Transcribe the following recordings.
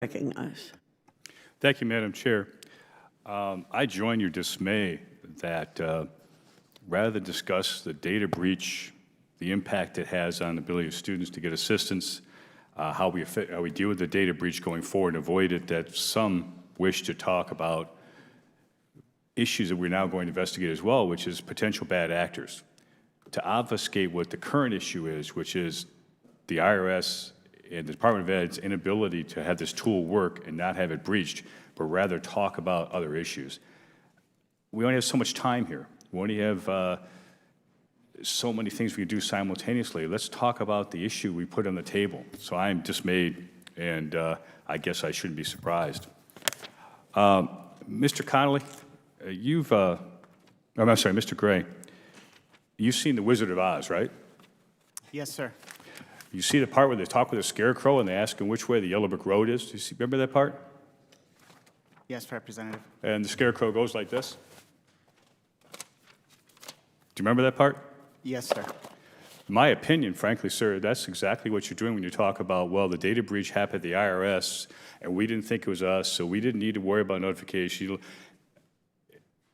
Recognize. Thank you, Madam Chair. I join your dismay that rather than discuss the data breach, the impact it has on the ability of students to get assistance, how we deal with the data breach going forward and avoid it, that some wish to talk about issues that we're now going to investigate as well, which is potential bad actors. To obfuscate what the current issue is, which is the IRS and the Department of Ed's inability to have this tool work and not have it breached, but rather talk about other issues. We only have so much time here. We only have so many things we can do simultaneously. Let's talk about the issue we put on the table. So I am dismayed, and I guess I shouldn't be surprised. Mr. Connolly, I'm sorry, Mr. Gray, you've seen The Wizard of Oz, right? Yes, sir. You see the part where they talk with a scarecrow and they ask him which way the Yellow Brick Road is? Do you remember that part? Yes, Representative. And the scarecrow goes like this? Do you remember that part? Yes, sir. In my opinion, frankly, sir, that's exactly what you're doing when you talk about, well, the data breach happened at the IRS, and we didn't think it was us, so we didn't need to worry about notification.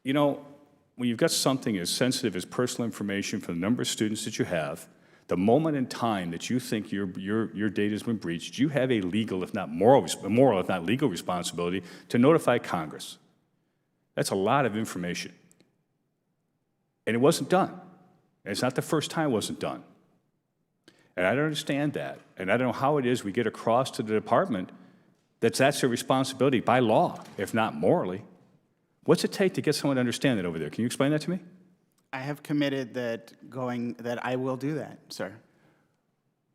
You know, when you've got something as sensitive as personal information for the number of students that you have, the moment in time that you think your data has been breached, you have a legal, if not moral, if not legal responsibility to notify Congress. That's a lot of information. And it wasn't done. And it's not the first time it wasn't done. And I don't understand that. And I don't know how it is we get across to the department that that's their responsibility by law, if not morally. What's it take to get someone to understand that over there? Can you explain that to me? I have committed that I will do that, sir.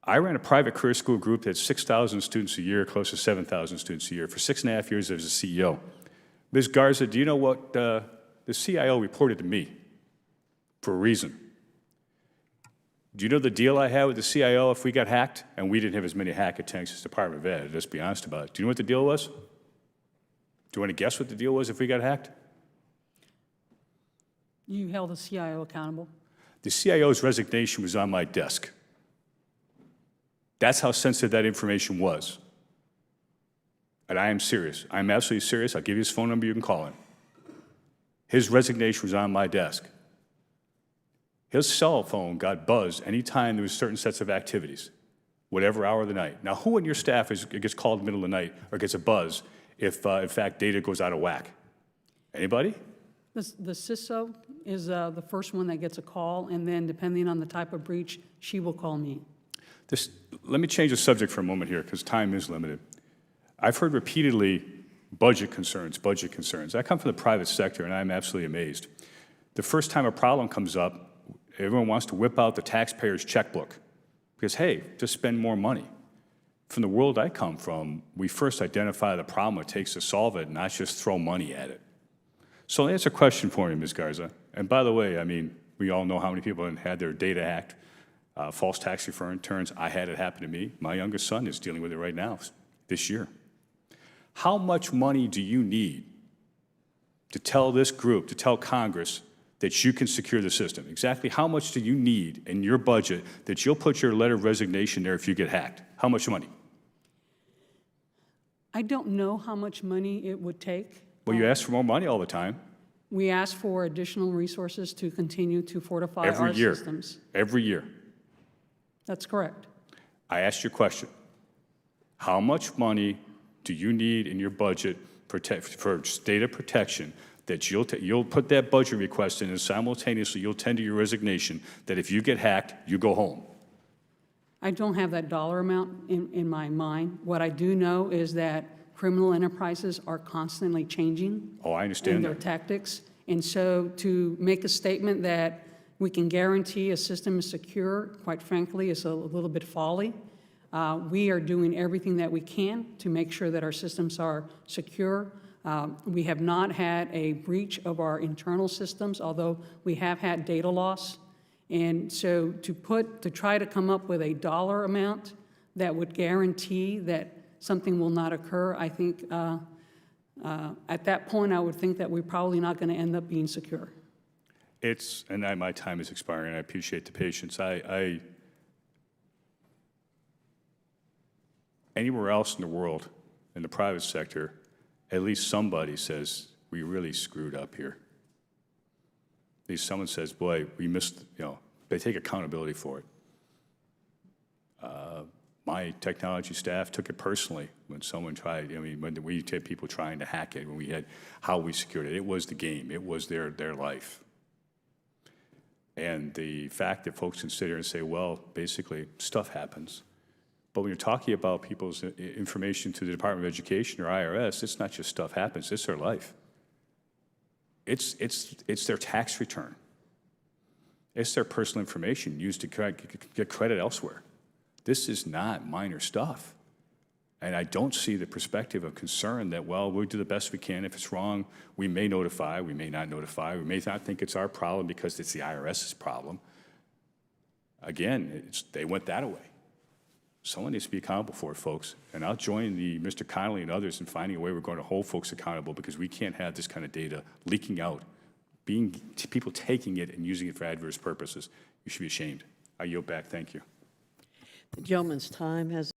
I ran a private career school group that had 6,000 students a year, close to 7,000 students a year, for 6.5 years as a CEO. Ms. Garza, do you know what the CIO reported to me for a reason? Do you know the deal I had with the CIO if we got hacked? And we didn't have as many hack attempts as the Department of Ed, let's be honest about it. Do you know what the deal was? Do you want to guess what the deal was if we got hacked? You held the CIO accountable? The CIO's resignation was on my desk. That's how sensitive that information was. And I am serious. I'm absolutely serious. I'll give you his phone number. You can call him. His resignation was on my desk. His cell phone got buzzed anytime there was certain sets of activities, whatever hour of the night. Now, who in your staff gets called in the middle of the night or gets a buzz if, in fact, data goes out of whack? Anybody? The CISO is the first one that gets a call, and then depending on the type of breach, she will call me. Let me change the subject for a moment here because time is limited. I've heard repeatedly budget concerns. I come from the private sector, and I'm absolutely amazed. The first time a problem comes up, everyone wants to whip out the taxpayer's checkbook because, hey, just spend more money. From the world I come from, we first identify the problem it takes to solve it, not just throw money at it. So that's a question for you, Ms. Garza. And by the way, I mean, we all know how many people have had their data hacked, false tax returns. I had it happen to me. My youngest son is dealing with it right now, this year. How much money do you need to tell this group, to tell Congress, that you can secure the system? Exactly how much do you need in your budget that you'll put your letter of resignation there if you get hacked? How much money? I don't know how much money it would take. Well, you ask for more money all the time. We ask for additional resources to continue to fortify our systems. Every year. That's correct. I asked you a question. How much money do you need in your budget for data protection that you'll put that budget request in and simultaneously you'll tender your resignation that if you get hacked, you go home? I don't have that dollar amount in my mind. What I do know is that criminal enterprises are constantly changing. Oh, I understand in their tactics. And so to make a statement that we can guarantee a system is secure, quite frankly, is a little bit folly. We are doing everything that we can to make sure that our systems are secure. We have not had a breach of our internal systems, although we have had data loss. And so to try to come up with a dollar amount that would guarantee that something will not occur, I think at that point I would think that we're probably not going to end up being secure. My time is expiring, and I appreciate the patience. Anywhere else in the world, in the private sector, at least somebody says, we really screwed up here. At least someone says, boy, we missed, they take accountability for it. My technology staff took it personally when someone tried, when we had people trying to hack it, when we had how we secured it. It was the game. It was their life. And the fact that folks can sit here and say, well, basically, stuff happens. But when you're talking about people's information to the Department of Education or IRS, it's not just stuff happens, it's their life. It's their tax return. It's their personal information used to get credit elsewhere. This is not minor stuff. And I don't see the perspective of concern that, well, we'll do the best we can. If it's wrong, we may notify, we may not notify, we may not think it's our problem because it's the IRS's problem. Again, they went that away. Someone needs to be accountable for it, folks. And I'll join Mr. Connolly and others in finding a way we're going to hold folks accountable because we can't have this kind of data leaking out, people taking it and using it for adverse purposes. You should be ashamed. I yield back. Thank you. The gentleman's time has